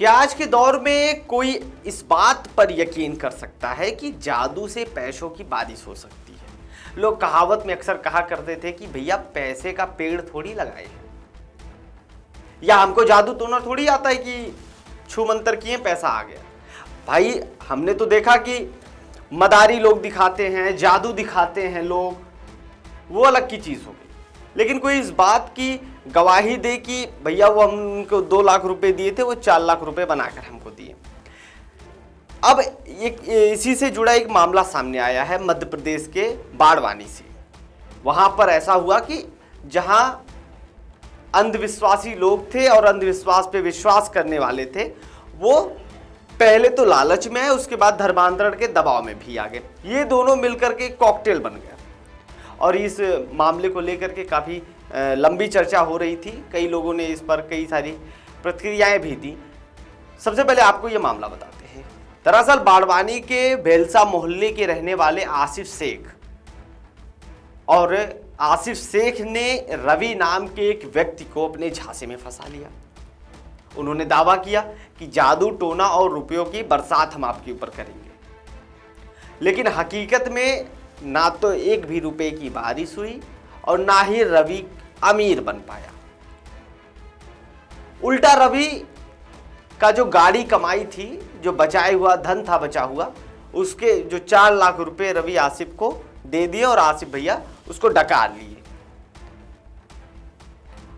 कि आज के दौर में कोई इस बात पर यकीन कर सकता है कि जादू से पैसों की बारिश हो सकती है। लोग कहावत में अक्सर कहा करते थे कि भैया पैसे का पेड़ थोड़ी लगाए हैं, या हमको जादू टोना थोड़ी आता है कि छू मंतर किए पैसा आ गया। भाई हमने तो देखा कि मदारी लोग दिखाते हैं, जादू दिखाते हैं लोग, वो अलग की चीज हो गई। लेकिन कोई इस बात की गवाही दे कि भैया वो हमको 2 लाख रुपए दिए थे, वो 4 लाख रुपए बनाकर हमको दिए। अब इसी से जुड़ा एक मामला सामने आया है मध्य प्रदेश के बाड़वानी से। वहां पर ऐसा हुआ कि जहां अंधविश्वासी लोग थे और अंधविश्वास पे विश्वास करने वाले थे, वो पहले तो लालच में है, उसके बाद धर्मांतरण के दबाव में भी आ गए। ये दोनों मिलकर के कॉकटेल बन गया और इस मामले को लेकर के काफ़ी लंबी चर्चा हो रही थी। कई लोगों ने इस पर कई सारी प्रतिक्रियाएं भी दी। सबसे पहले आपको ये मामला बताते हैं। दरअसल बाड़वानी के भेलसा मोहल्ले के रहने वाले आसिफ शेख, और आसिफ शेख ने रवि नाम के एक व्यक्ति को अपने झांसे में फंसा लिया। उन्होंने दावा किया कि जादू टोना और रुपयों की बरसात हम आपके ऊपर करेंगे, लेकिन हकीकत में ना तो एक भी रुपए की बारिश हुई और ना ही रवि अमीर बन पाया। उल्टा रवि का जो गाड़ी कमाई थी, जो बचाया हुआ धन था बचा हुआ, उसके जो 4 लाख रुपए रवि आसिफ को दे दिए और आसिफ भैया उसको डकार लिए।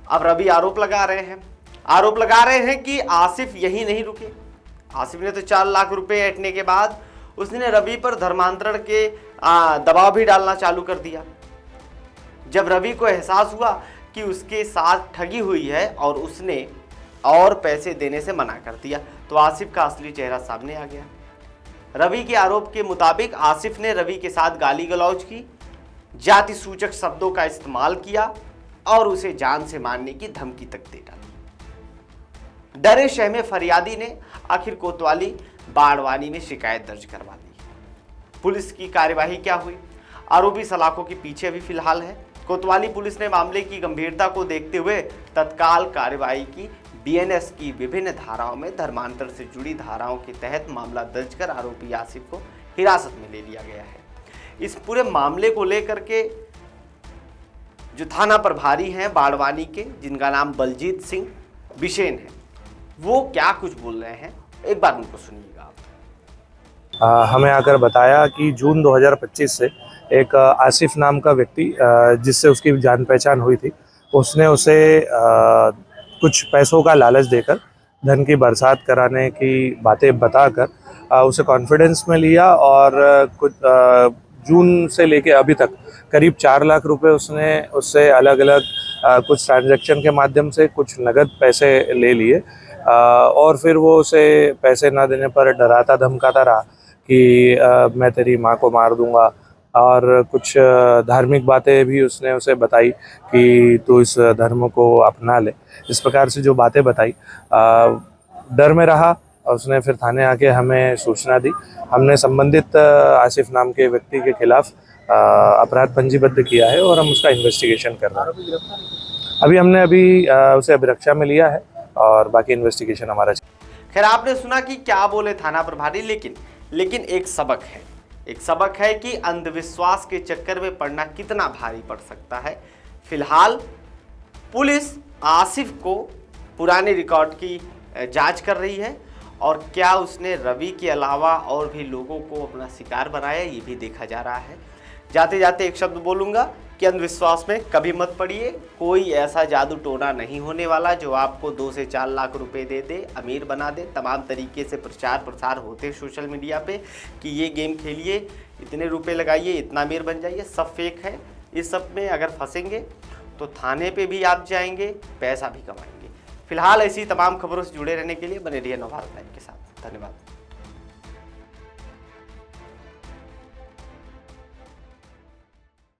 अब रवि आरोप लगा रहे हैं कि आसिफ यही नहीं रुके। आसिफ ने तो 4 लाख रुपए ऐंठने के बाद उसने रवि पर धर्मांतरण के दबाव भी डालना चालू कर दिया। जब रवि को एहसास हुआ कि उसके साथ ठगी हुई है और उसने और पैसे देने से मना कर दिया, तो आसिफ का असली चेहरा सामने आ गया। रवि के आरोप के मुताबिक आसिफ ने रवि के साथ गाली गलौज की, जाति सूचक शब्दों का इस्तेमाल किया और उसे जान से मारने की धमकी तक दे डाली। डरे सहमे फरियादी ने आखिर कोतवाली बाड़वानी में शिकायत दर्ज करवा ली। पुलिस की कार्यवाही क्या हुई? आरोपी सलाखों के पीछे भी फिलहाल है। कोतवाली पुलिस ने मामले की गंभीरता को देखते हुए तत्काल कार्यवाही की। बीएनएस की विभिन्न धाराओं में धर्मांतर से जुड़ी धाराओं के तहत मामला दर्ज कर आरोपी आसिफ को हिरासत में ले लिया गया है। इस पूरे मामले को लेकर के जो थाना प्रभारी हैं बाड़वानी के, जिनका नाम बलजीत सिंह बिशेन है, वो क्या कुछ बोल रहे हैं, एक बार उनको सुनिएगा आप। हमें आकर बताया कि जून 2025 से एक आसिफ नाम का व्यक्ति, जिससे उसकी जान पहचान हुई थी, उसने उसे कुछ पैसों का लालच देकर धन की बरसात कराने की बातें बताकर उसे कॉन्फिडेंस में लिया और कुछ जून से लेके अभी तक करीब 4 लाख रुपए उससे अलग अलग कुछ ट्रांजैक्शन के माध्यम से कुछ नगद पैसे ले लिए और फिर वो उसे पैसे ना देने पर डराता धमकाता रहा कि मैं तेरी माँ को मार दूंगा, और कुछ धार्मिक बातें भी उसने उसे बताई कि तू इस धर्म को अपना ले। इस प्रकार से जो बातें बताई, डर में रहा और उसने फिर थाने आके हमें सूचना दी। हमने संबंधित आसिफ नाम के व्यक्ति के खिलाफ अपराध पंजीबद्ध किया है और हम उसका इन्वेस्टिगेशन कर रहे हैं। अभी हमने उसे अभिरक्षा में लिया है और बाकी इन्वेस्टिगेशन हमारा। खैर, आपने सुना कि क्या बोले थाना प्रभारी, लेकिन एक सबक है कि अंधविश्वास के चक्कर में पड़ना कितना भारी पड़ सकता है। फिलहाल पुलिस आसिफ को पुराने रिकॉर्ड की जांच कर रही है और क्या उसने रवि के अलावा और भी लोगों को अपना शिकार बनाया, ये भी देखा जा रहा है। जाते जाते एक शब्द बोलूँगा कि अंधविश्वास में कभी मत पड़िए। कोई ऐसा जादू टोना नहीं होने वाला जो आपको 2 से 4 लाख रुपए दे दे, अमीर बना दे। तमाम तरीके से प्रचार प्रसार होते सोशल मीडिया पे कि ये गेम खेलिए, इतने रुपए लगाइए, इतना अमीर बन जाइए, सब फेक है। इस सब में अगर फंसेंगे तो थाने पे भी आप जाएंगे, पैसा भी कमाएंगे। फिलहाल ऐसी तमाम खबरों से जुड़े रहने के लिए बने रहिए नवभारत लाइव के साथ। धन्यवाद।